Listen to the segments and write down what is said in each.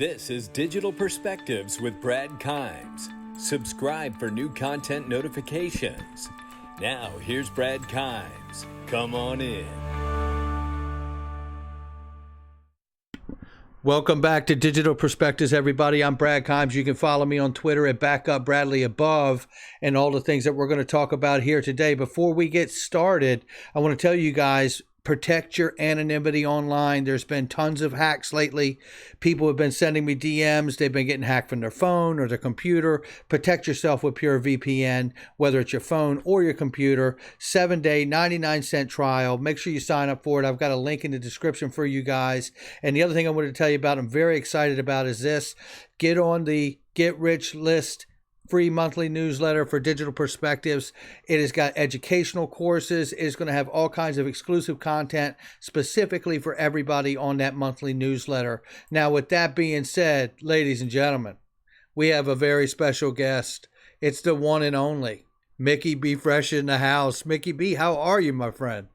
This is Digital Perspectives with Brad Kimes. Subscribe for new content notifications. Now, here's Brad Kimes. Come on in. Welcome back to Digital Perspectives, everybody. I'm Brad Kimes. You can follow me on Twitter at BackupBradleyAbove and all the things that we're going to talk about here today. Before we get started, I want to tell you guys, protect your anonymity online. There's been tons of hacks lately. People have been sending me DMs. They've been getting hacked from their phone or their computer. Protect yourself with Pure VPN, whether it's your phone or your computer. 7-day, 99-cent trial. Make sure you sign up for it. I've got a link in the description for you guys. And the other thing I wanted to tell you about, I'm very excited about, is this. Get on the Get Rich List free monthly newsletter for Digital Perspectives. It has got educational courses. It is going to have all kinds of exclusive content specifically for everybody on that monthly newsletter. Now, with that being said, ladies and gentlemen, we have a very special guest. It's the one and only Mickey B. Fresh in the house. Mickey B., how are you, my friend?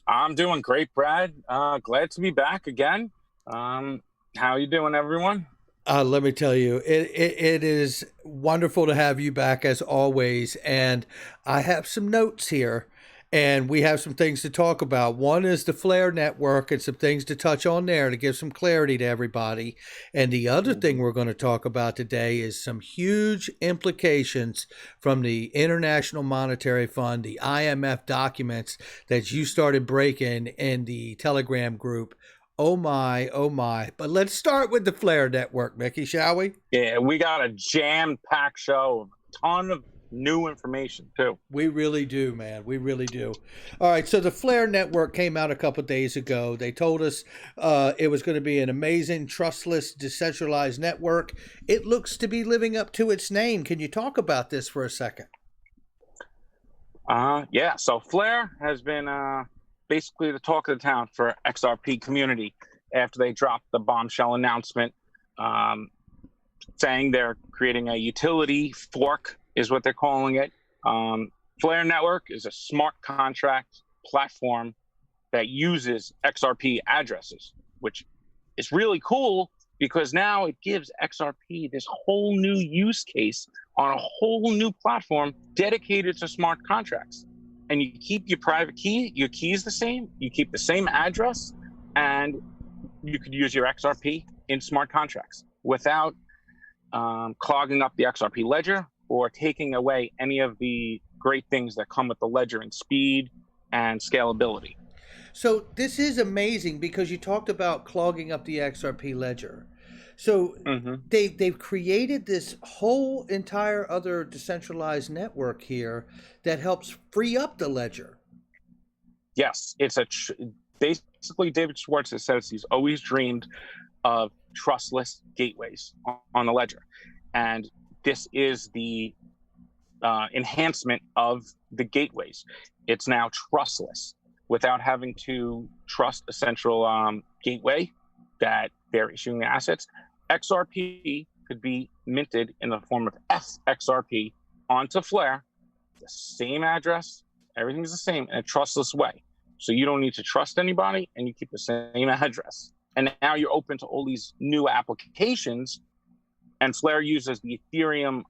I'm doing great, Brad. Glad to be back again. How are you doing, everyone? Let me tell you, it is wonderful to have you back as always. And I have some notes here, and we have some things to talk about. One is the Flare network and some things to touch on there to give some clarity to everybody. And the other thing we're going to talk about today is some huge implications from the International Monetary Fund, the IMF documents that you started breaking in the Telegram group. Oh my, oh my. But let's start with the Flare network, Mickey, shall we? Yeah, we got a jam-packed show, a ton of new information, too. We really do, man. We really do. All right, so the Flare network came out a couple of days ago. They told us it was going to be an amazing, trustless, decentralized network. It looks to be living up to its name. Can you talk about this for a second? Yeah, so Flare has been basically the talk of the town for XRP community after they dropped the bombshell announcement saying they're creating a utility fork is what they're calling it. Flare Network is a smart contract platform that uses XRP addresses, which is really cool because now it gives XRP this whole new use case on a whole new platform dedicated to smart contracts. And you keep your private key, your key is the same, you keep the same address, and you could use your XRP in smart contracts without clogging up the XRP ledger or taking away any of the great things that come with the ledger in speed and scalability. So this is amazing because you talked about clogging up the XRP ledger. So they've created this whole entire other decentralized network here that helps free up the ledger. Yes, it's basically David Schwartz has said he's always dreamed of trustless gateways on the ledger, and this is the enhancement of the gateways. It's now trustless without having to trust a central gateway that they're issuing the assets. XRP could be minted in the form of XRP onto Flare, the same address, everything's the same in a trustless way. So you don't need to trust anybody and you keep the same address. And now you're open to all these new applications, and Flare uses the Ethereum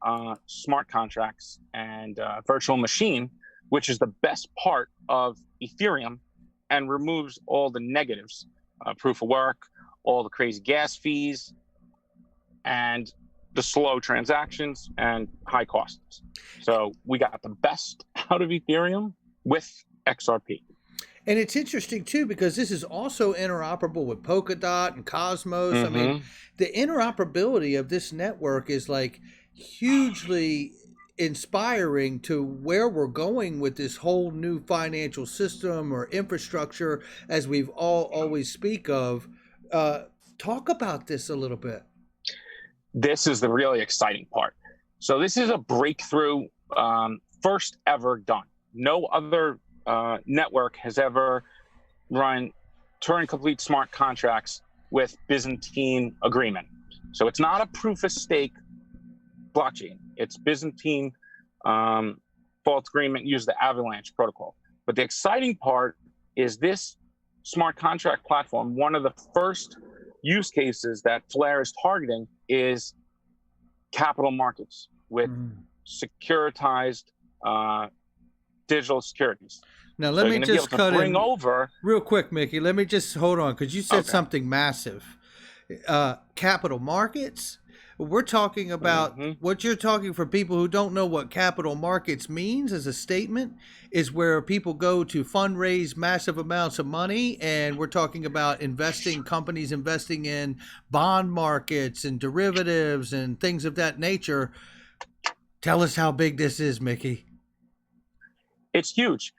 smart contracts and virtual machine, which is the best part of Ethereum, and removes all the negatives, proof of work, all the crazy gas fees, and the slow transactions and high costs. So we got the best out of Ethereum with XRP. And it's interesting, too, because this is also interoperable with Polkadot and Cosmos. I mean, the interoperability of this network is like hugely inspiring to where we're going with this whole new financial system or infrastructure, as we've all always speak of. Talk about this a little bit. This is the really exciting part. So this is a breakthrough, first ever done. No other network has ever run Turing complete smart contracts with Byzantine agreement. So it's not a proof of stake blockchain. It's Byzantine fault agreement, use the Avalanche protocol. But the exciting part is this smart contract platform, one of the first use cases that Flare is targeting is capital markets with securitized digital securities. Now, let me just cut in over real quick, Mickey. Let me just hold on, because you said something massive. Capital markets. We're talking about what you're talking for people who don't know what capital markets means as a statement is where people go to fundraise massive amounts of money. And we're talking about companies investing in bond markets and derivatives and things of that nature. Tell us how big this is, Mickey. It's huge.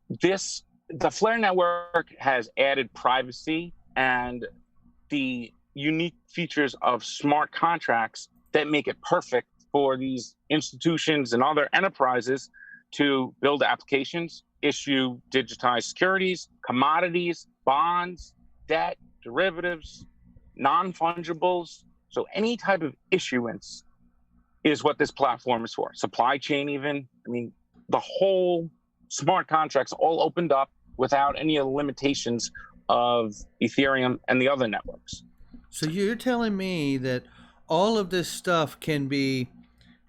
The Flare network has added privacy and the unique features of smart contracts that make it perfect for these institutions and other enterprises to build applications, issue digitized securities, commodities, bonds, debt, derivatives, non-fungibles. So any type of issuance is what this platform is for. Supply chain even. I mean, the whole smart contracts all opened up without any limitations of Ethereum and the other networks. So you're telling me that all of this stuff can be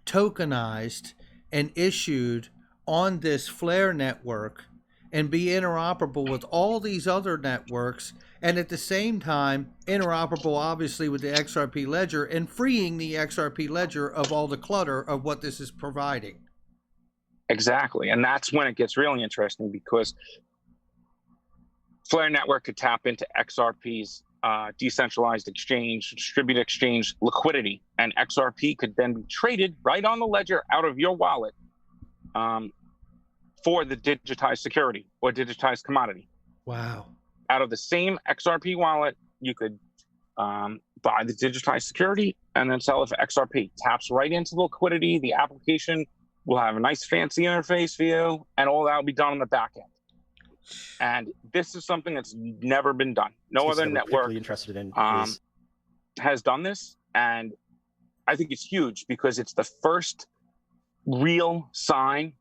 tokenized and issued on this Flare network and be interoperable with all these other networks, and at the same time interoperable obviously with the XRP ledger and freeing the XRP ledger of all the clutter of what this is providing. Exactly. And that's when it gets really interesting, because Flare network could tap into XRP's decentralized exchange, distributed exchange liquidity, and XRP could then be traded right on the ledger out of your wallet for the digitized security or digitized commodity. Wow. Out of the same XRP wallet, you could buy the digitized security and then sell it for XRP. Taps right into the liquidity. The application will have a nice fancy interface for you, and all that will be done on the back end. And this is something that's never been done. No other network has done this. And I think it's huge because it's the first real sign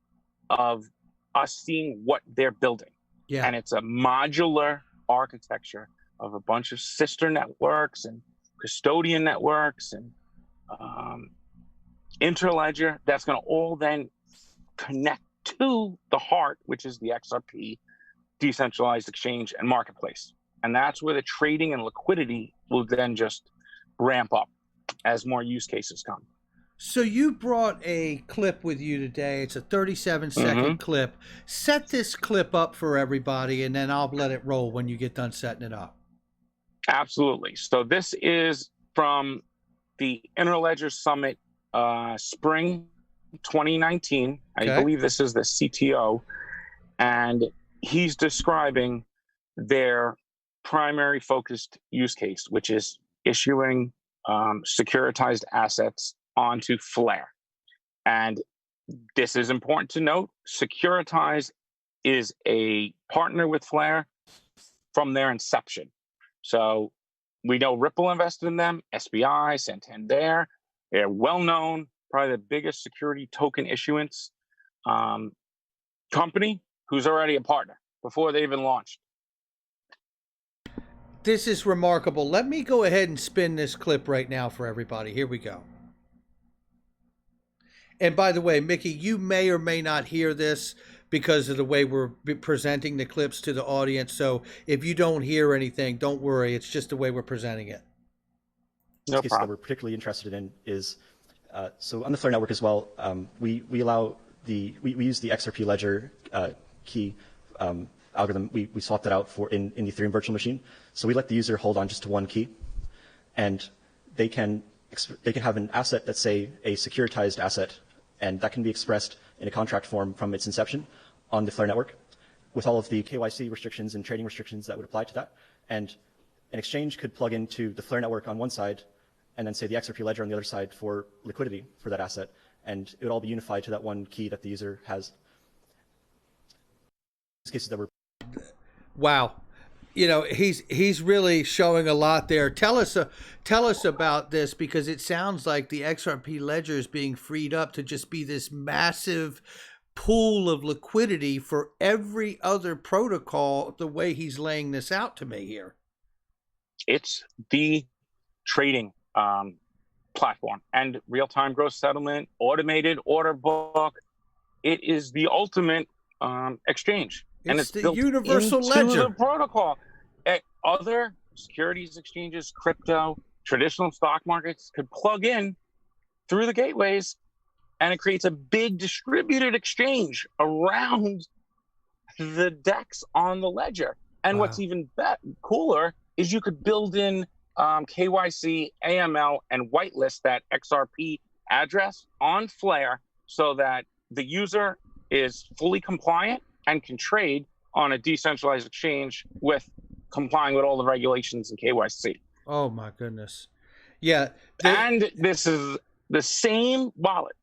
of us seeing what they're building. Yeah. And it's a modular architecture of a bunch of sister networks and custodian networks and interledger that's going to all then connect to the heart, which is the XRP decentralized exchange and marketplace. And that's where the trading and liquidity will then just ramp up as more use cases come. So you brought a clip with you today. It's a 37-second clip. Set this clip up for everybody, and then I'll let it roll when you get done setting it up. Absolutely. So this is from the Interledger Summit spring 2019. Okay. I believe this is the CTO. And he's describing their primary focused use case, which is issuing securitized assets onto Flare. And this is important to note. Securitize is a partner with Flare from their inception. So we know Ripple invested in them, SBI, Santander. They're well-known, probably the biggest security token issuance company who's already a partner before they even launched. This is remarkable. Let me go ahead and spin this clip right now for everybody. Here we go. And by the way, Mickey, you may or may not hear this because of the way we're presenting the clips to the audience. So if you don't hear anything, don't worry. It's just the way we're presenting it. No problem. That we're particularly interested in is, so on the Flare network as well, we allow we use the XRP ledger key algorithm. We swap that out in the Ethereum virtual machine. So we let the user hold on just to one key, and they can have an asset that's, say, a securitized asset, and that can be expressed in a contract form from its inception on the Flare network with all of the KYC restrictions and trading restrictions that would apply to that. And an exchange could plug into the Flare network on one side and then say the XRP ledger on the other side for liquidity for that asset. And it would all be unified to that one key that the user has. Cases that were. Wow. You know, he's really showing a lot there. Tell us about this, because it sounds like the XRP ledger is being freed up to just be this massive pool of liquidity for every other protocol, the way he's laying this out to me here. It's the trading platform and real-time gross settlement, automated order book. It is the ultimate exchange, and it's the built universal into ledger. the protocol. Other securities exchanges, crypto, traditional stock markets could plug in through the gateways, and it creates a big distributed exchange around the DEX on the ledger. And Wow. what's even cooler is you could build in KYC, AML, and whitelist that XRP address on Flare so that the user is fully compliant and can trade on a decentralized exchange with complying with all the regulations and KYC. Oh my goodness. Yeah. And this is the same wallet.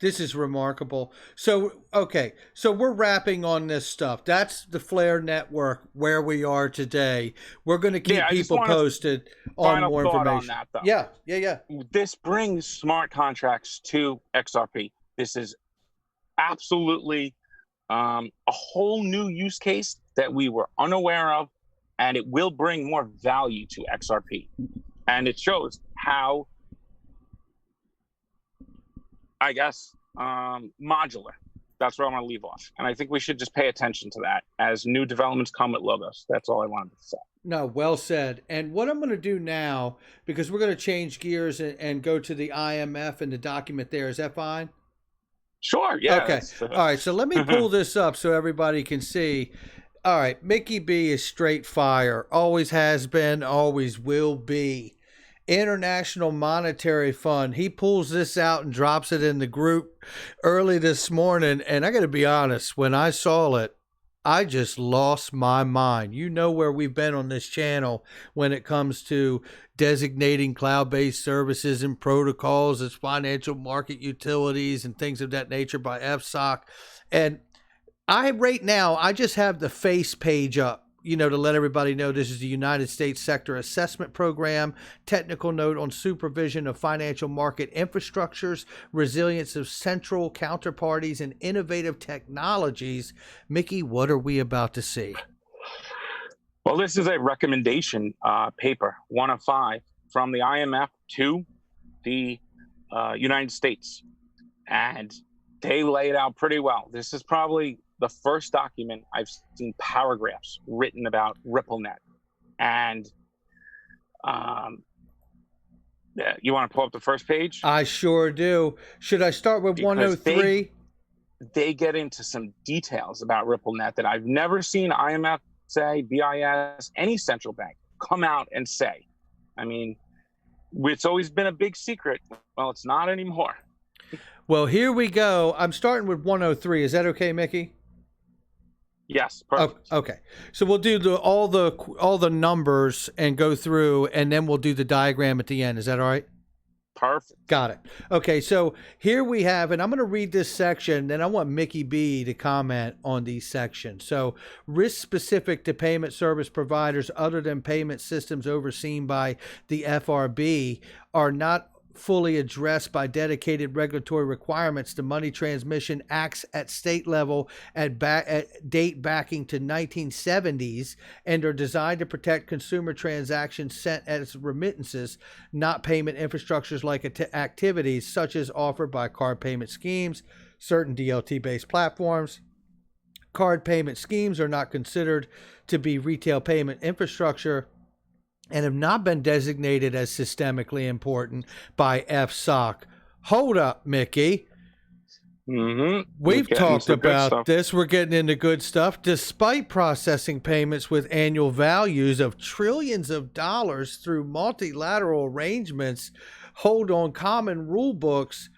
This is remarkable. So, okay. So we're wrapping on this stuff. That's the Flare network where we are today. We're going to keep people posted on more information. On that, though. Yeah. This brings smart contracts to XRP. This is absolutely a whole new use case that we were unaware of, and it will bring more value to XRP. And it shows how, I guess, modular. That's where I'm going to leave off. And I think we should just pay attention to that as new developments come at Logos. That's all I wanted to say. No, well said. And what I'm going to do now, because we're going to change gears and go to the IMF and the document there. Is that fine? Sure, yeah. Okay. All right, so let me pull this up so everybody can see. All right, Mickey B is straight fire. Always has been, always will be. International Monetary Fund. He pulls this out and drops it in the group early this morning. And I got to be honest, when I saw it, I just lost my mind. You know where we've been on this channel when it comes to designating cloud-based services and protocols as financial market utilities and things of that nature by FSOC. And right now, I just have the face page up, to let everybody know this is the United States Sector Assessment Program, technical note on supervision of financial market infrastructures, resilience of central counterparties, and innovative technologies. Mickey, what are we about to see? Well, this is a recommendation paper, 1 of 5, from the IMF to the United States. And they lay it out pretty well. This is probably the first document I've seen paragraphs written about RippleNet. And you want to pull up the first page? I sure do. Should I start with 103? They get into some details about RippleNet that I've never seen IMF say, BIS, any central bank come out and say. I mean, it's always been a big secret. Well, it's not anymore. Well, here we go. I'm starting with 103. Is that okay, Mickey? Yes, perfect. Okay, so we'll do all the numbers and go through, and then we'll do the diagram at the end. Is that all right? Perfect. Got it. Okay, so here we have, and I'm going to read this section, then I want Mickey B to comment on these sections. So, risk specific to payment service providers other than payment systems overseen by the FRB are not fully addressed by dedicated regulatory requirements. The money transmission acts at state level at date backing to 1970s and are designed to protect consumer transactions sent as remittances, not payment infrastructures like activities such as offered by card payment schemes, certain DLT-based platforms. Card payment schemes are not considered to be retail payment infrastructure and have not been designated as systemically important by FSOC. Hold up, Mickey. We've talked about this. We're getting into good stuff. Despite processing payments with annual values of trillions of dollars through multilateral arrangements, hold on common rule books,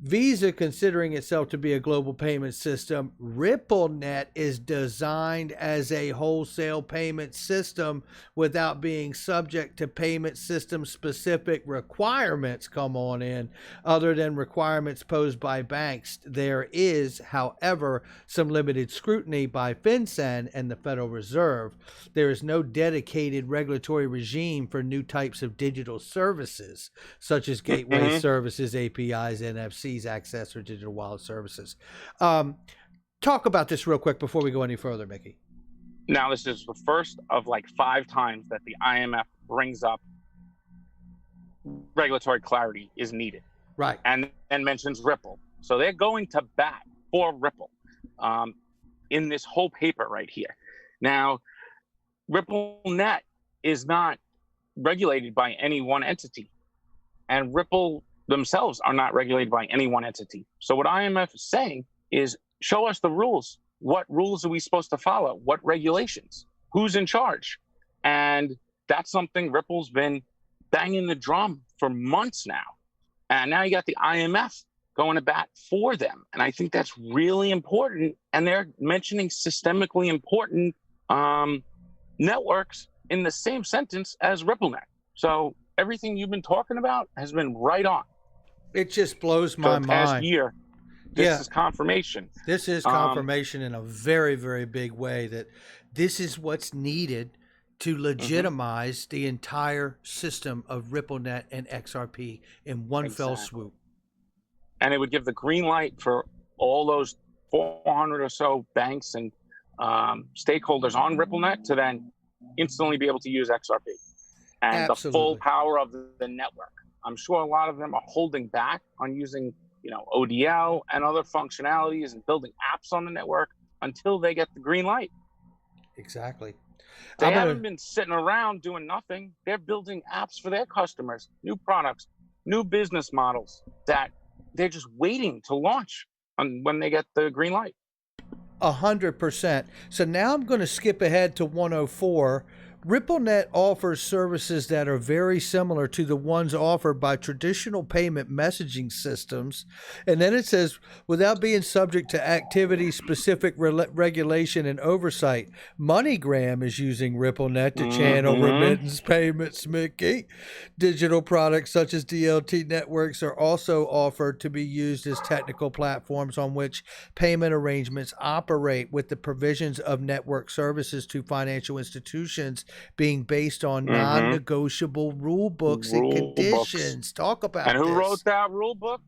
Visa considering itself to be a global payment system, RippleNet is designed as a wholesale payment system without being subject to payment system specific requirements, come on in, other than requirements posed by banks. There is, however, some limited scrutiny by FinCEN and the Federal Reserve. There is no dedicated regulatory regime for new types of digital services, such as gateway services, APIs, NFCs, access, or digital wallet services. Talk about this real quick before we go any further, Mickey. Now, this is the first of like 5 times that the IMF brings up regulatory clarity is needed. Right. And mentions Ripple. So they're going to bat for Ripple in this whole paper right here. Now, RippleNet is not regulated by any one entity, and Ripple themselves are not regulated by any one entity. So what IMF is saying is, show us the rules. What rules are we supposed to follow? What regulations? Who's in charge? And that's something Ripple's been banging the drum for months now. And now you got the IMF going to bat for them. And I think that's really important. And they're mentioning systemically important networks in the same sentence as RippleNet. So everything you've been talking about has been right on. It just blows my For the past mind. year, this is confirmation. This is confirmation in a very, very big way that this is what's needed to legitimize the entire system of RippleNet and XRP in one fell swoop. And it would give the green light for all those 400 or so banks and stakeholders on RippleNet to then instantly be able to use XRP and the full power of the network. I'm sure a lot of them are holding back on using, ODL and other functionalities and building apps on the network until they get the green light. Exactly. They haven't been sitting around doing nothing. They're building apps for their customers, new products, new business models that they're just waiting to launch when they get the green light. 100%. So now I'm going to skip ahead to 104. RippleNet offers services that are very similar to the ones offered by traditional payment messaging systems. And then it says, without being subject to activity-specific regulation and oversight, MoneyGram is using RippleNet to channel remittance payments, Mickey. Digital products such as DLT networks are also offered to be used as technical platforms on which payment arrangements operate, with the provisions of network services to financial institutions being based on non-negotiable rule books and conditions. Talk about this. And who wrote that rule book?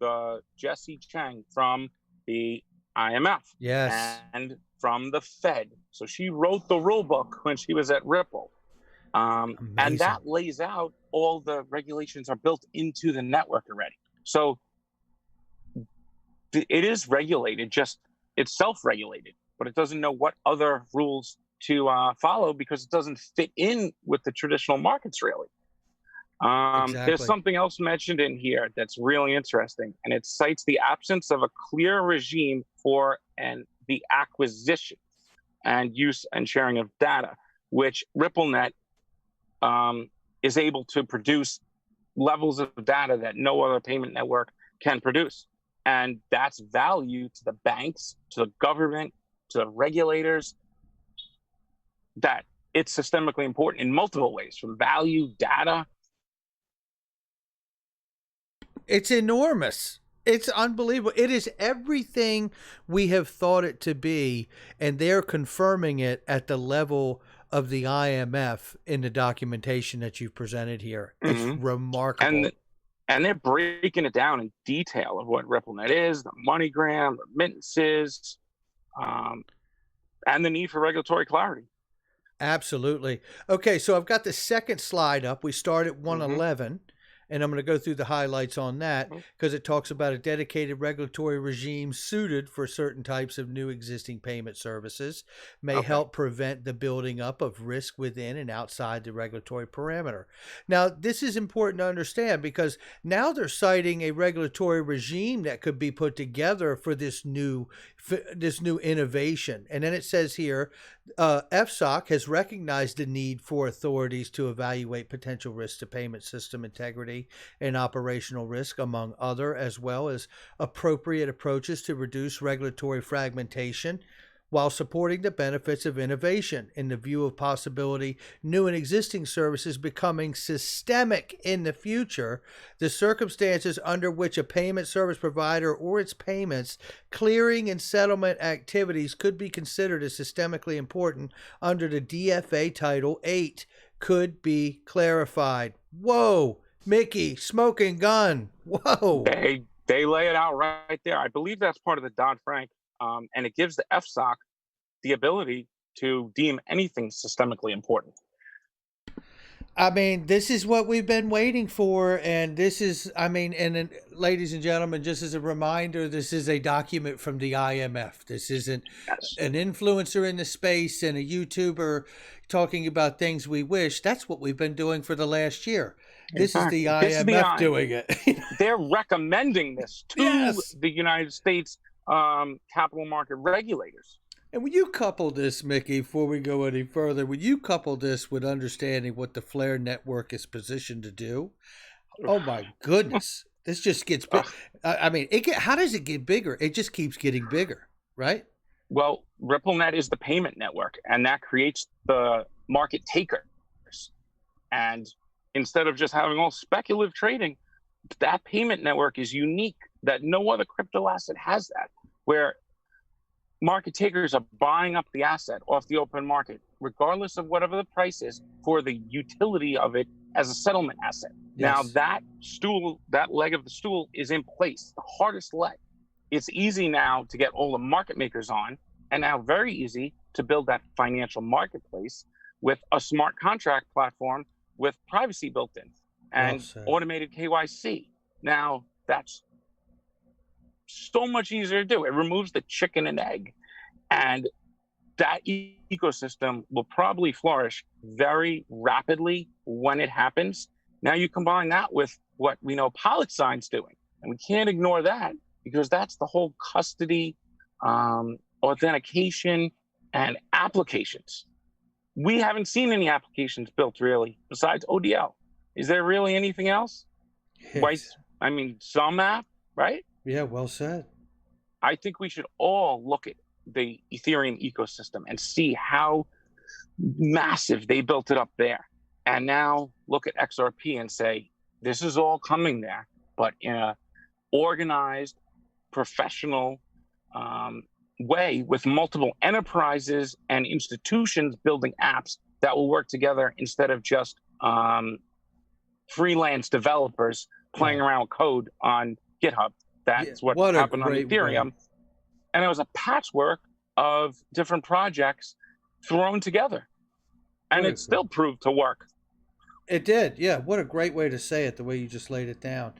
The Jesse Chang from the IMF. Yes. And from the Fed. So she wrote the rule book when she was at Ripple. And that lays out all the regulations are built into the network already. So it is regulated, it's self-regulated, but it doesn't know what other rules to follow because it doesn't fit in with the traditional markets, really. There's something else mentioned in here that's really interesting, and it cites the absence of a clear regime for the acquisition and use and sharing of data, which RippleNet is able to produce levels of data that no other payment network can produce. And that's value to the banks, to the government, to the regulators, that it's systemically important in multiple ways, from value, data. It's enormous. It's unbelievable. It is everything we have thought it to be, and they're confirming it at the level of the IMF in the documentation that you've presented here. It's remarkable. And they're breaking it down in detail of what RippleNet is, the MoneyGram, remittances, and the need for regulatory clarity. Absolutely. Okay, so I've got the second slide up. We start at 111, and I'm going to go through the highlights on that because it talks about a dedicated regulatory regime suited for certain types of new existing payment services may help prevent the building up of risk within and outside the regulatory parameter. Now, this is important to understand because now they're citing a regulatory regime that could be put together for this new innovation. And then it says here, FSOC has recognized the need for authorities to evaluate potential risks to payment system integrity and operational risk, among other, as well as appropriate approaches to reduce regulatory fragmentation, while supporting the benefits of innovation in the view of possibility new and existing services becoming systemic in the future. The circumstances under which a payment service provider or its payments, clearing, and settlement activities could be considered as systemically important under the DFA Title 8 could be clarified. Whoa, Mickey, smoking gun. Whoa. They lay it out right there. I believe that's part of the Dodd-Frank. And it gives the FSOC the ability to deem anything systemically important. I mean, this is what we've been waiting for. And this is, I mean, and ladies and gentlemen, just as a reminder, this is a document from the IMF. This isn't an influencer in the space and a YouTuber talking about things we wish. That's what we've been doing for the last year. This is the IMF doing it. They're recommending this to the United States capital market regulators. And when you couple this, Mickey, before we go any further, when you couple this with understanding what the Flare network is positioned to do, oh my goodness, this just gets big. I mean, how does it get bigger? It just keeps getting bigger, right? Well, RippleNet is the payment network, and that creates the market takers. And instead of just having all speculative trading, that payment network is unique, that no other crypto asset has that, where market takers are buying up the asset off the open market, regardless of whatever the price is, for the utility of it as a settlement asset. Yes. Now that leg of the stool is in place, the hardest leg. It's easy now to get all the market makers on, and now very easy to build that financial marketplace with a smart contract platform with privacy built in and automated KYC. Now that's so much easier to do. It removes the chicken and egg, and that ecosystem will probably flourish very rapidly when it happens. Now you combine that with what we know PolitSign's doing, and we can't ignore that because that's the whole custody, authentication, and applications. We haven't seen any applications built really besides ODL. Is there really anything else? Yes. I mean, some app, right? Yeah, well said. I think we should all look at the Ethereum ecosystem and see how massive they built it up there. And now look at XRP and say, this is all coming there, but in a organized, professional way with multiple enterprises and institutions building apps that will work together instead of just freelance developers playing around with code on GitHub. That's what happened on Ethereum. And it was a patchwork of different projects thrown together. And it still proved to work. It did. Yeah. What a great way to say it, the way you just laid it down.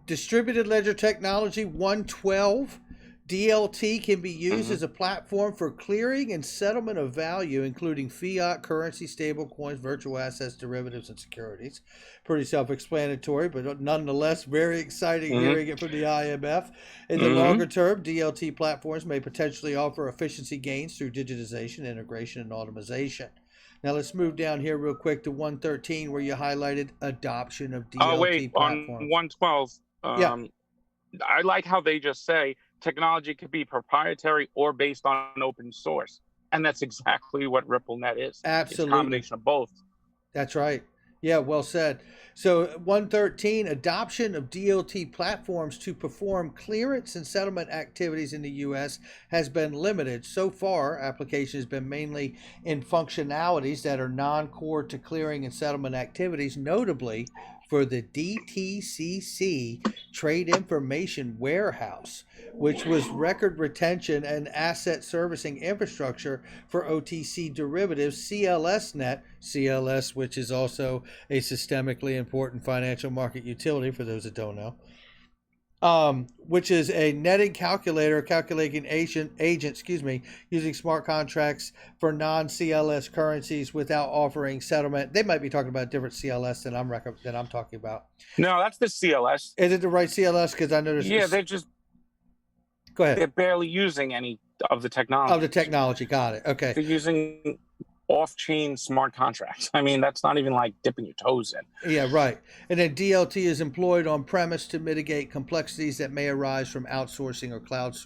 Distributed ledger technology 112. DLT can be used as a platform for clearing and settlement of value, including fiat, currency, stable coins, virtual assets, derivatives, and securities. Pretty self-explanatory, but nonetheless very exciting hearing it from the IMF. In the longer term, DLT platforms may potentially offer efficiency gains through digitization, integration, and automation. Now let's move down here real quick to 113, where you highlighted adoption of DLT platforms. On 112, I like how they just say technology could be proprietary or based on open source. And that's exactly what RippleNet is. Absolutely. It's a combination of both. That's right. Yeah, well said. So 113, adoption of DLT platforms to perform clearance and settlement activities in the U.S. has been limited. So far, application has been mainly in functionalities that are non-core to clearing and settlement activities, notably for the DTCC Trade Information Warehouse, which was record retention and asset servicing infrastructure for OTC derivatives, CLSnet, CLS, which is also a systemically important financial market utility for those that don't know, which is a netting calculator, calculating agent, using smart contracts for non-CLS currencies without offering settlement. They might be talking about a different CLS than I'm talking about. No, that's the CLS. Is it the right CLS? Because I noticed. Yeah, they're just. Go ahead. They're barely using any of the technology. Of the technology, got it. Okay. They're using off-chain smart contracts. I mean, that's not even like dipping your toes in. Yeah, right. And then DLT is employed on premise to mitigate complexities that may arise from outsourcing or cloud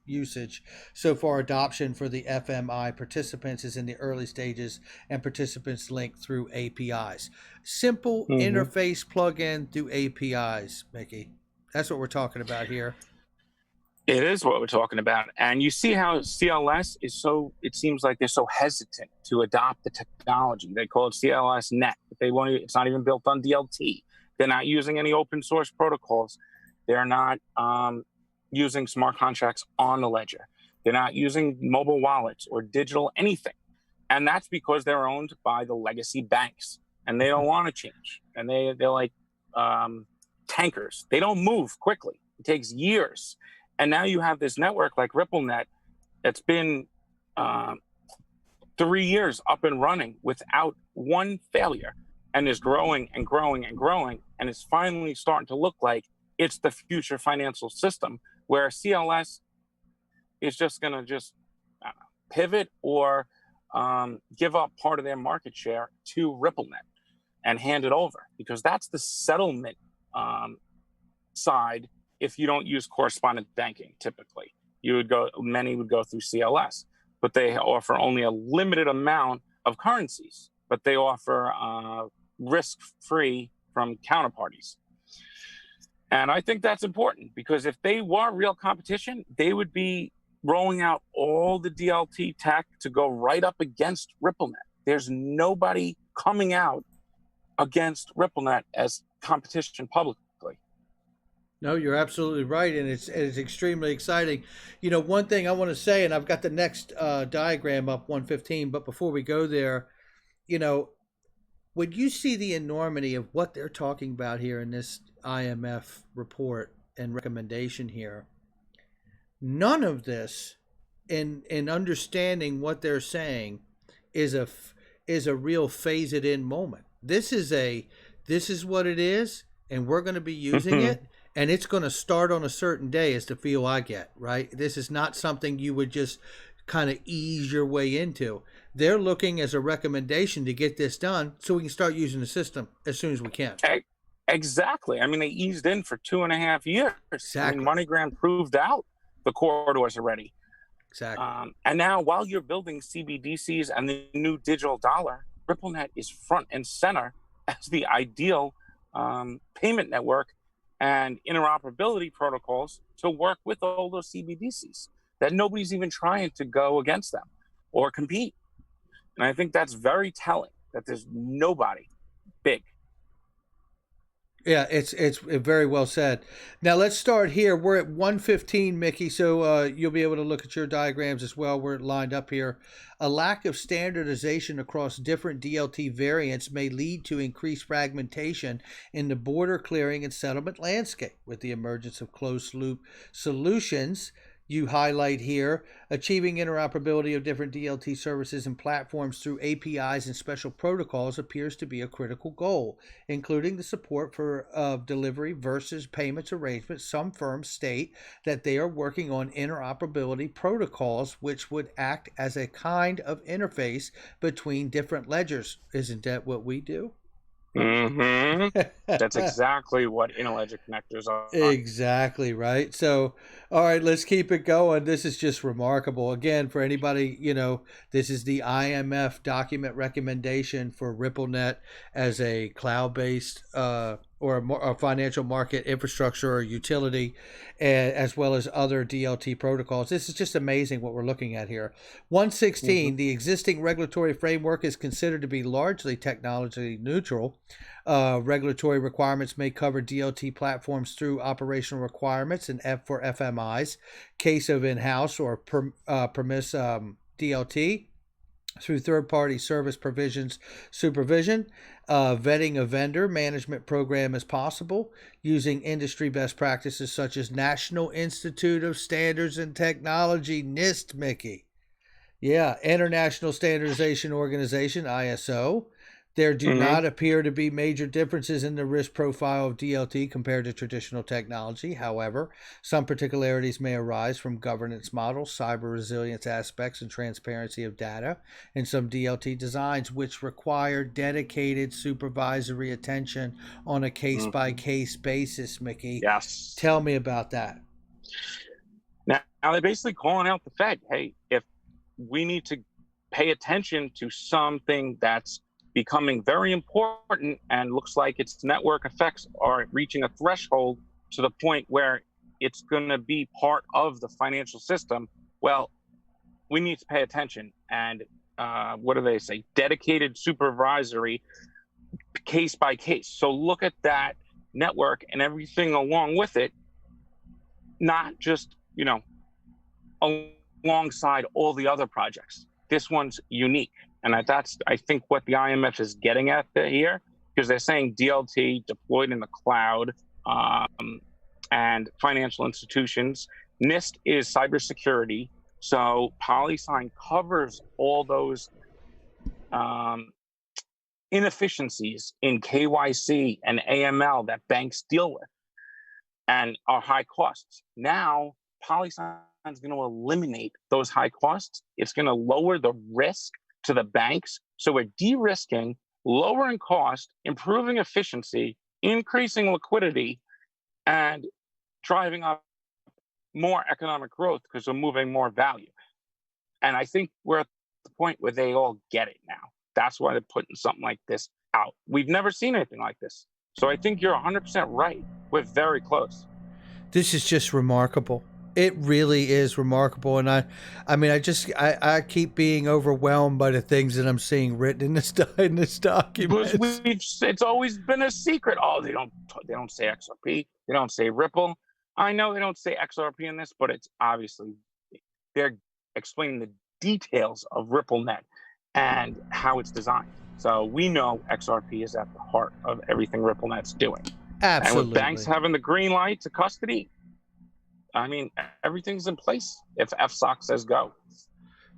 usage. So far, adoption for the FMI participants is in the early stages, and participants link through APIs. Simple interface plug-in through APIs, Mickey. That's what we're talking about here. It is what we're talking about. And you see how CLS is so, it seems like they're so hesitant to adopt the technology. They call it CLS net, but they won't, it's not even built on DLT. They're not using any open source protocols. They're not using smart contracts on the ledger. They're not using mobile wallets or digital anything. And that's because they're owned by the legacy banks, and they don't want to change. And they're like tankers. They don't move quickly. It takes years. And now you have this network like RippleNet that's been 3 years up and running without one failure, and is growing and growing and growing. And it's finally starting to look like it's the future financial system, where CLS is just going to pivot or give up part of their market share to RippleNet and hand it over, because that's the settlement side. If you don't use correspondent banking, typically many would go through CLS, but they offer only a limited amount of currencies, but they offer risk-free from counterparties. And I think that's important, because if they were real competition, they would be rolling out all the DLT tech to go right up against RippleNet. There's nobody coming out against RippleNet as competition publicly. No, you're absolutely right, and it's extremely exciting. You know, one thing I want to say, and I've got the next diagram up, 115, but before we go there, you know, when you see the enormity of what they're talking about here in this IMF report and recommendation here, none of this, in understanding what they're saying, is a real phase it in moment. This is what it is, and we're going to be using it. And it's going to start on a certain day, is the feel I get, right? This is not something you would just kind of ease your way into. They're looking as a recommendation to get this done so we can start using the system as soon as we can. Exactly. I mean, they eased in for 2.5 years. Exactly. I mean, MoneyGram proved out the corridors already. Exactly. And now, while you're building CBDCs and the new digital dollar, RippleNet is front and center as the ideal payment network and interoperability protocols to work with all those CBDCs, that nobody's even trying to go against them or compete. And I think that's very telling, that there's nobody big. Yeah, it's very well said. Now let's start here. We're at 115, Mickey, so you'll be able to look at your diagrams as well. We're lined up here. A lack of standardization across different DLT variants may lead to increased fragmentation in the border clearing and settlement landscape. With the emergence of closed-loop solutions, you highlight here, achieving interoperability of different DLT services and platforms through APIs and special protocols appears to be a critical goal, including the support for delivery versus payments arrangements. Some firms state that they are working on interoperability protocols which would act as a kind of interface between different ledgers. Isn't that what we do? Mm-hmm. That's exactly what interledger connectors are. Exactly, right? So, all right, let's keep it going. This is just remarkable. Again, for anybody, you know, this is the IMF document recommendation for RippleNet as a cloud-based or a financial market infrastructure or utility, as well as other DLT protocols. This is just amazing what we're looking at here. 116, the existing regulatory framework is considered to be largely technology neutral. Regulatory requirements may cover DLT platforms through operational requirements and for FMIs, case of in-house or permiss DLT through third-party service provisions supervision. Vetting a vendor management program as possible using industry best practices such as National Institute of Standards and Technology, NIST, Mickey. Yeah, International Standardization Organization, ISO. There do not appear to be major differences in the risk profile of DLT compared to traditional technology. However, some particularities may arise from governance models, cyber resilience aspects, and transparency of data in some DLT designs, which require dedicated supervisory attention on a case-by-case basis, Mickey. Yes. Tell me about that. Now they're basically calling out the Fed. Hey, if we need to pay attention to something that's becoming very important and looks like its network effects are reaching a threshold to the point where it's going to be part of the financial system, well, we need to pay attention. And what do they say? Dedicated supervisory, case by case. So look at that network and everything along with it, not just, alongside all the other projects. This one's unique. And that's, I think, what the IMF is getting at here, because they're saying DLT deployed in the cloud and financial institutions. NIST is cybersecurity. So PolySign covers all those inefficiencies in KYC and AML that banks deal with and are high costs. Now, PolySign is going to eliminate those high costs. It's going to lower the risk to the banks. So we're de-risking, lowering cost, improving efficiency, increasing liquidity, and driving up more economic growth because we're moving more value. And I think we're at the point where they all get it now. That's why they're putting something like this out. We've never seen anything like this. So I think you're 100% right. We're very close. This is just remarkable. It really is remarkable. And I keep being overwhelmed by the things that I'm seeing written in this document. It's always been a secret. Oh, they don't say XRP. They don't say Ripple. I know they don't say XRP in this, but it's obviously they're explaining the details of RippleNet and how it's designed. So we know XRP is at the heart of everything RippleNet's doing. Absolutely. And with banks having the green light to custody, I mean, everything's in place if FSOC says go.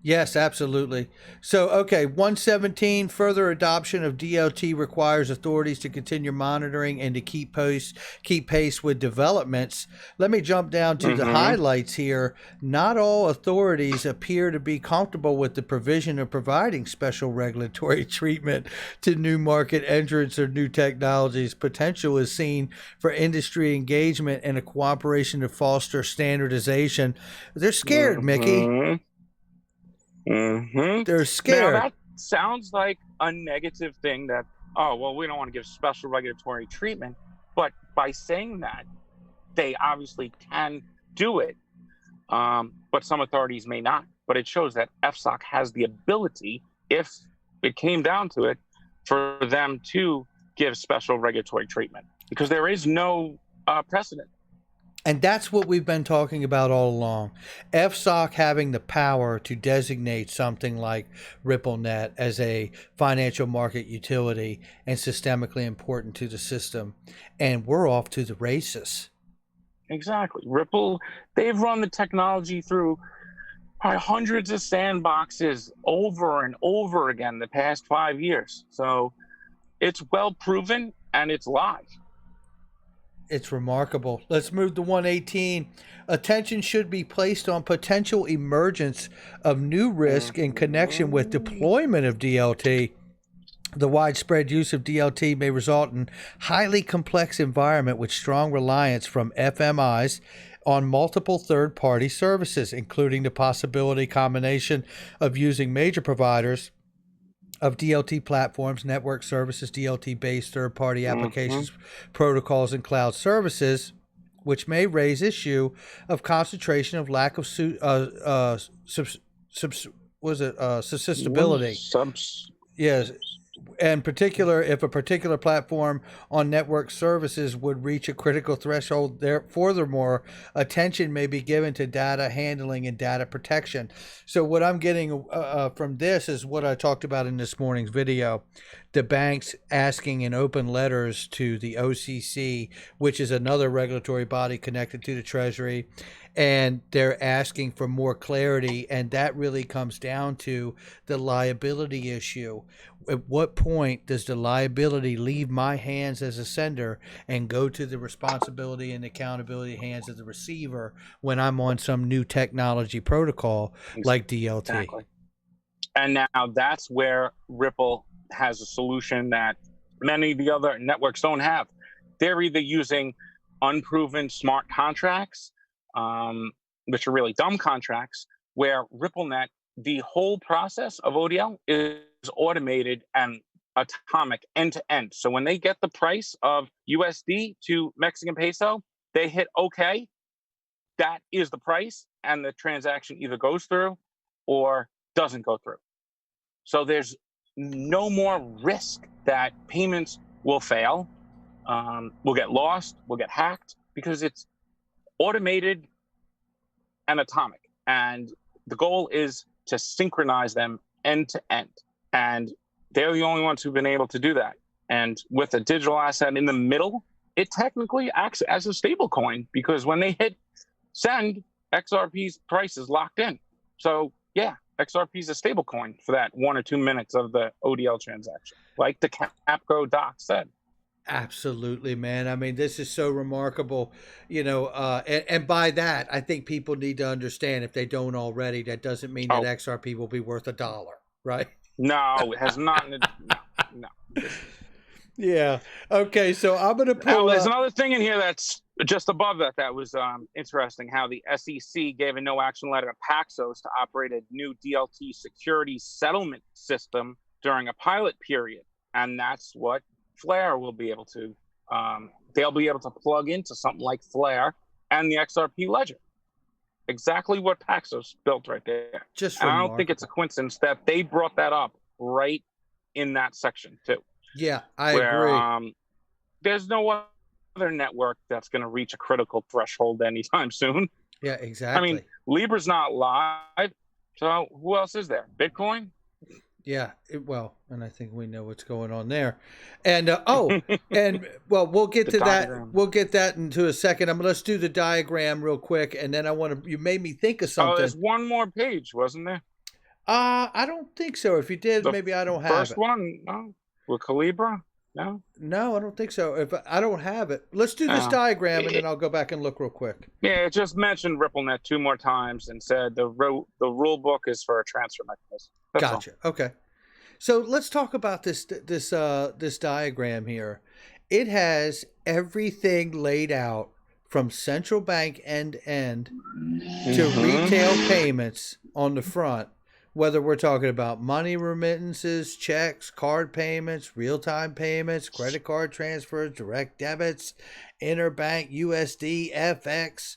Yes, absolutely. So, okay, 117, further adoption of DLT requires authorities to continue monitoring and to keep pace with developments. Let me jump down to the highlights here. Not all authorities appear to be comfortable with the provision of providing special regulatory treatment to new market entrants or new technologies. Potential is seen for industry engagement and a cooperation to foster standardization. They're scared, Mickey. They're scared. Now that sounds like a negative thing that, oh, well, we don't want to give special regulatory treatment. But by saying that, they obviously can do it. But some authorities may not. But it shows that FSOC has the ability, if it came down to it, for them to give special regulatory treatment because there is no precedent. And that's what we've been talking about all along. FSOC having the power to designate something like RippleNet as a financial market utility and systemically important to the system. And we're off to the races. Exactly. Ripple, they've run the technology through hundreds of sandboxes over and over again the past 5 years. So it's well proven and it's live. It's remarkable. Let's move to 118. Attention should be placed on potential emergence of new risk in connection with deployment of DLT. The widespread use of DLT may result in highly complex environment with strong reliance from FMIs on multiple third-party services, including the possibility combination of using major providers of DLT platforms, network services, DLT-based third-party applications, protocols, and cloud services, which may raise issue of concentration of lack of susceptibility. Yes. In particular, if a particular platform on network services would reach a critical threshold, furthermore, attention may be given to data handling and data protection. So what I'm getting from this is what I talked about in this morning's video. The banks asking in open letters to the OCC, which is another regulatory body connected to the Treasury, and they're asking for more clarity, and that really comes down to the liability issue. At what point does the liability leave my hands as a sender and go to the responsibility and accountability hands of the receiver when I'm on some new technology protocol like DLT? Exactly. And now that's where Ripple has a solution that many of the other networks don't have. They're either using unproven smart contracts, which are really dumb contracts, where RippleNet, the whole process of ODL is automated and atomic end to end. So when they get the price of USD to Mexican peso, they hit OK. That is the price, and the transaction either goes through or doesn't go through. So there's no more risk that payments will fail, will get lost, will get hacked, because it's automated and atomic. And the goal is to synchronize them end to end. And they're the only ones who've been able to do that. And with a digital asset in the middle, it technically acts as a stable coin, because when they hit send, XRP's price is locked in. So yeah, XRP is a stable coin for that 1 or 2 minutes of the ODL transaction, like the Capco doc said. Absolutely, man. I mean, this is so remarkable, and by that, I think people need to understand, if they don't already, that doesn't mean that XRP will be worth $1, right? No, it has not. No. Yeah. Okay. So I'm going to pull there's another thing in here that's just above that. That was interesting, how the SEC gave a no action letter to Paxos to operate a new DLT security settlement system during a pilot period. And that's what Flare will be able to, they'll be able to plug into something like Flare and the XRP ledger. Exactly what Paxos built right there. And I don't think it's a coincidence that they brought that up right in that section too. Yeah, I agree. There's no other network that's going to reach a critical threshold anytime soon. Yeah, exactly. I mean, Libra's not live, so who else is there? Bitcoin? Yeah, and I think we know what's going on there. And we'll get to that. We'll get that into a second. Let's do the diagram real quick, and then you made me think of something. Oh, there's one more page, wasn't there? I don't think so. If you did, maybe I don't have it. First one, no. With Calibra? No? No, I don't think so. If I don't have it, let's do this diagram, and then I'll go back and look real quick. Yeah, it just mentioned RippleNet 2 more times and said the rule book is for a transfer mechanism. That's gotcha. All. Okay. So let's talk about this diagram here. It has everything laid out from central bank end to end to retail payments on the front. Whether we're talking about money remittances, checks, card payments, real-time payments, credit card transfers, direct debits, interbank, USD, FX.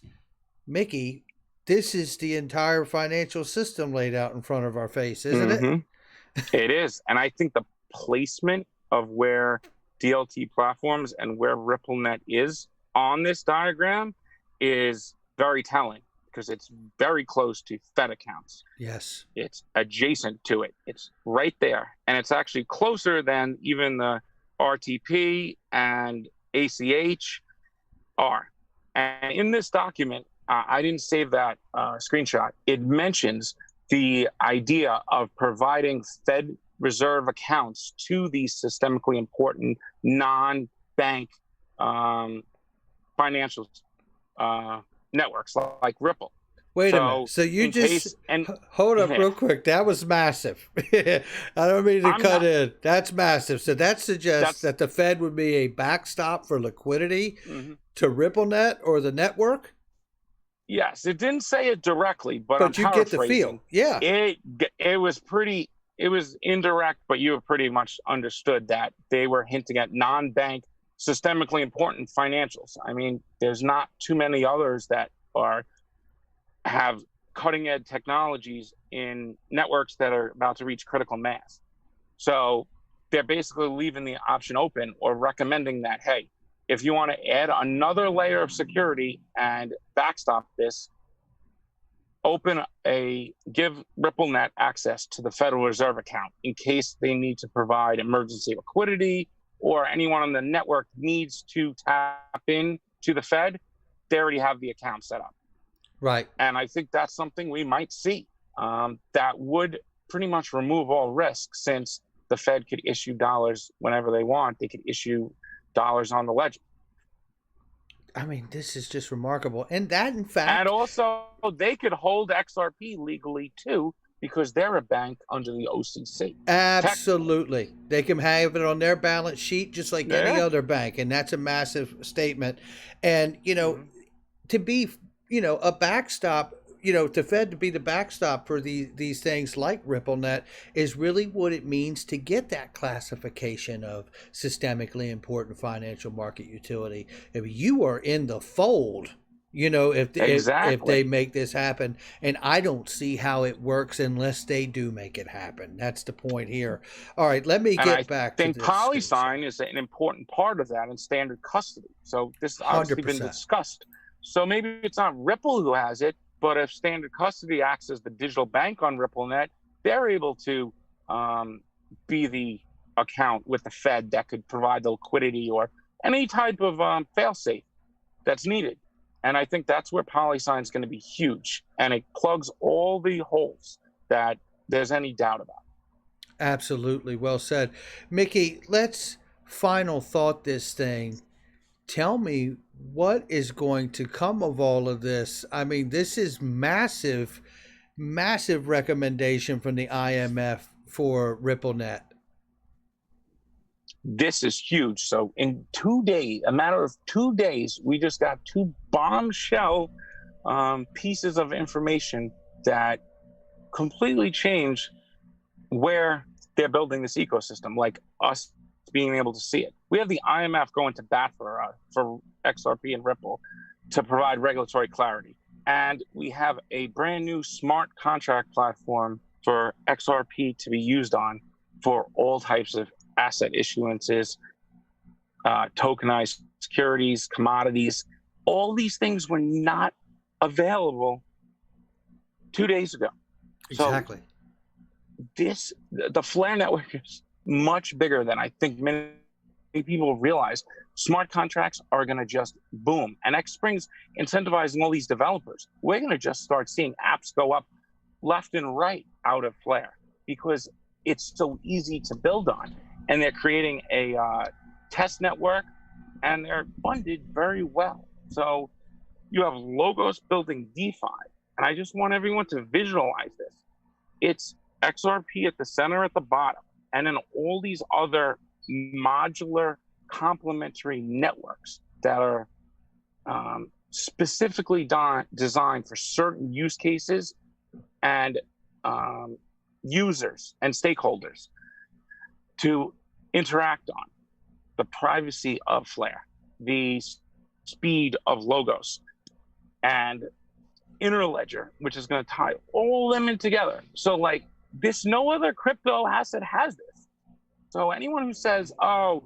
Mickey, this is the entire financial system laid out in front of our face, isn't it? It is. And I think the placement of where DLT platforms and where RippleNet is on this diagram is very telling, because it's very close to Fed accounts. Yes. It's adjacent to it. It's right there. And it's actually closer than even the RTP and ACH are. And in this document, I didn't save that screenshot. It mentions the idea of providing Fed Reserve accounts to these systemically important non-bank financial networks like Ripple. Wait a minute. So you hold up real quick. That was massive. I don't mean to cut in. That's massive. So that suggests that the Fed would be a backstop for liquidity to RippleNet or the network? Yes, it didn't say it directly, but you get the feel. Yeah. It was indirect, but you have pretty much understood that they were hinting at non-bank systemically important financials. I mean, there's not too many others that have cutting edge technologies in networks that are about to reach critical mass. So they're basically leaving the option open, or recommending that, hey, if you want to add another layer of security and backstop this, give RippleNet access to the Federal Reserve account in case they need to provide emergency liquidity, or anyone on the network needs to tap in to the Fed. They already have the account set up. Right. And I think that's something we might see that would pretty much remove all risk, since the Fed could issue dollars whenever they want. They could issue dollars on the ledger. I mean, this is just remarkable. And that, in fact... And also, they could hold XRP legally, too, because they're a bank under the OCC. Absolutely. They can have it on their balance sheet just like any other bank. And that's a massive statement. And, to be, a backstop, to Fed to be the backstop for these things like RippleNet is really what it means to get that classification of systemically important financial market utility. If you are in the fold, if they make this happen, and I don't see how it works unless they do make it happen. That's the point here. All right, let me get back to this. I think PolySign is an important part of that in standard custody. So this has obviously 100%. Been discussed. So maybe it's not Ripple who has it, But if Standard Custody acts as the digital bank on RippleNet, they're able to be the account with the Fed that could provide the liquidity or any type of fail-safe that's needed. And I think that's where PolySign is going to be huge. And it plugs all the holes that there's any doubt about. Absolutely. Well said. Mickey, let's final thought this thing. Tell me what is going to come of all of this. I mean, this is massive, massive recommendation from the IMF for RippleNet. This is huge. So in 2 days, a matter of 2 days, we just got 2 bombshell pieces of information that completely change where they're building this ecosystem, like us being able to see it. We have the IMF going to bat for XRP and Ripple to provide regulatory clarity. And we have a brand new smart contract platform for XRP to be used on for all types of asset issuances, tokenized securities, commodities. All these things were not available 2 days ago. Exactly. So the Flare network is much bigger than I think many people realize. Smart contracts are going to just boom. And Xspring's incentivizing all these developers. We're going to just start seeing apps go up left and right out of Flare because it's so easy to build on. And they're creating a test network, and they're funded very well. So you have Logos building DeFi. And I just want everyone to visualize this. It's XRP at the center at the bottom, and then all these other modular complementary networks that are specifically designed for certain use cases and users and stakeholders to interact on. The privacy of Flare, the speed of Logos, and Interledger, which is going to tie all them in together. So like this, no other crypto asset has this. So anyone who says, oh,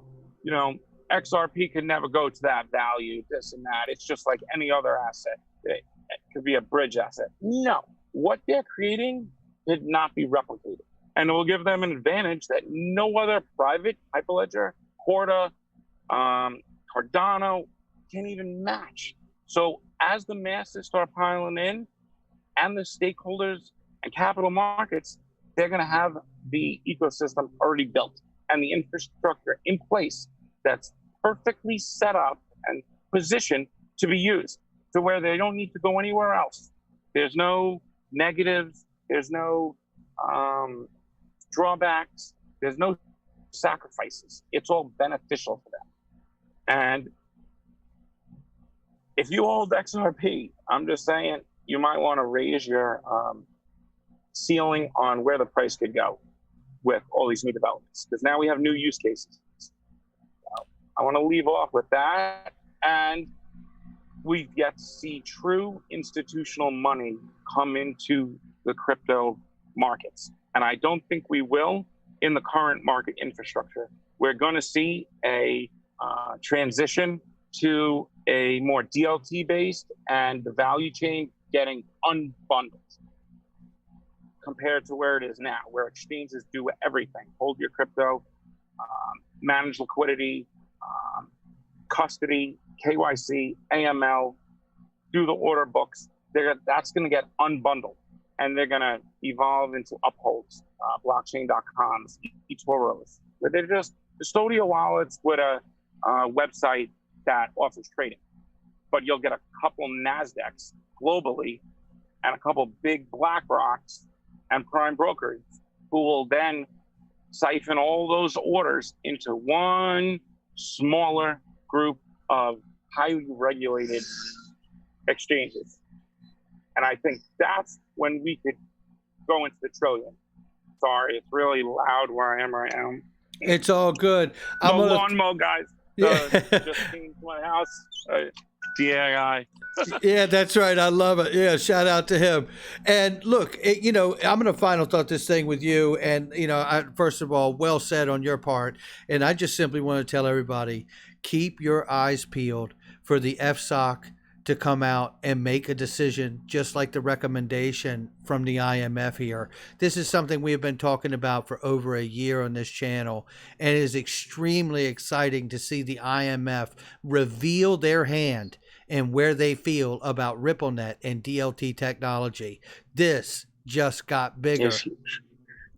XRP could never go to that value, this and that, it's just like any other asset. It could be a bridge asset. No, what they're creating could not be replicated. And it will give them an advantage that no other private Hyperledger, Corda, Cardano can even match. So as the masses start piling in and the stakeholders and capital markets, they're going to have the ecosystem already built and the infrastructure in place that's perfectly set up and positioned to be used to where they don't need to go anywhere else. There's no negatives. There's no drawbacks. There's no sacrifices. It's all beneficial to them. And if you hold XRP, I'm just saying you might want to raise your ceiling on where the price could go with all these new developments, because now we have new use cases. I want to leave off with that. And we've yet to see true institutional money come into the crypto markets. And I don't think we will in the current market infrastructure. We're going to see a transition to a more DLT based and the value chain getting unbundled compared to where it is now, where exchanges do everything. Hold your crypto, manage liquidity, custody, KYC, AML, do the order books. That's going to get unbundled, and they're going to evolve into Upholds, blockchain.coms, eToros, where they're just custodial wallets with a website that offers trading. But you'll get a couple NASDAQs globally and a couple big BlackRocks and prime brokers who will then siphon all those orders into one smaller group of highly regulated exchanges. And I think that's when we could go into the trillion. Sorry, it's really loud where I am right now. It's all good. I'm the lawnmower guys. Just came to my house. DAI. Yeah, that's right. I love it. Yeah, shout out to him. And look, I'm going to final thought this thing with you. And, first of all, well said on your part. And I just simply want to tell everybody, keep your eyes peeled for the FSOC to come out and make a decision, just like the recommendation from the IMF here. This is something we have been talking about for over a year on this channel, and it is extremely exciting to see the IMF reveal their hand and where they feel about RippleNet and DLT technology. This just got bigger. It's huge.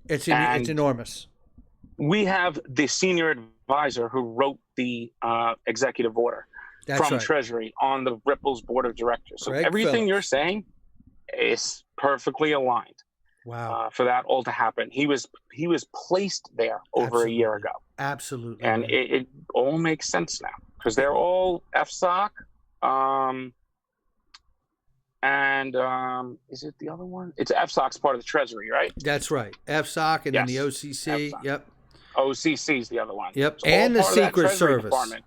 It's enormous. We have the senior advisor who wrote the executive order from Treasury on the Ripple's board of directors. So Greg everything Phillips. you're saying is perfectly aligned. Wow. For that all to happen. He was placed there over a year ago. Absolutely. And it all makes sense now because they're all FSOC. Is it the other one? It's FSOC's part of the Treasury, right? That's right. FSOC and then the OCC. FSOC. Yep. OCC is the other one. Yep. So and the part of that Secret Treasury Service. Department.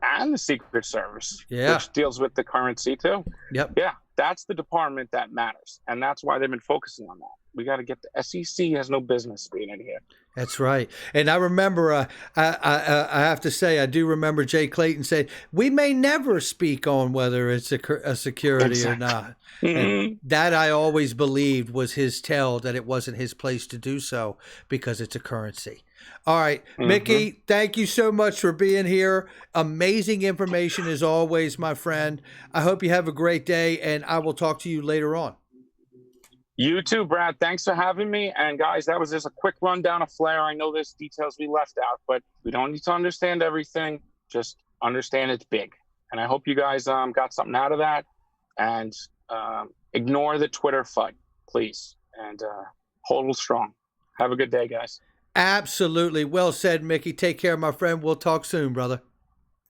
And the Secret Service, Yeah. which deals with the currency too. Yep. Yeah, that's the department that matters. And that's why they've been focusing on that. We got to get the SEC has no business being in here. That's right. And I remember, I have to say, I do remember Jay Clayton said, we may never speak on whether it's a security or not. And that I always believed was his tell that it wasn't his place to do so because it's a currency. All right, Mickey, thank you so much for being here. Amazing information as always, my friend. I hope you have a great day, and I will talk to you later on. You too, Brad. Thanks for having me. And guys, that was just a quick rundown of Flare. I know there's details we left out, but we don't need to understand everything. Just understand it's big. And I hope you guys got something out of that. And ignore the Twitter FUD, please. And hold strong. Have a good day, guys. Absolutely. Well said, Mickey. Take care, my friend. We'll talk soon, brother.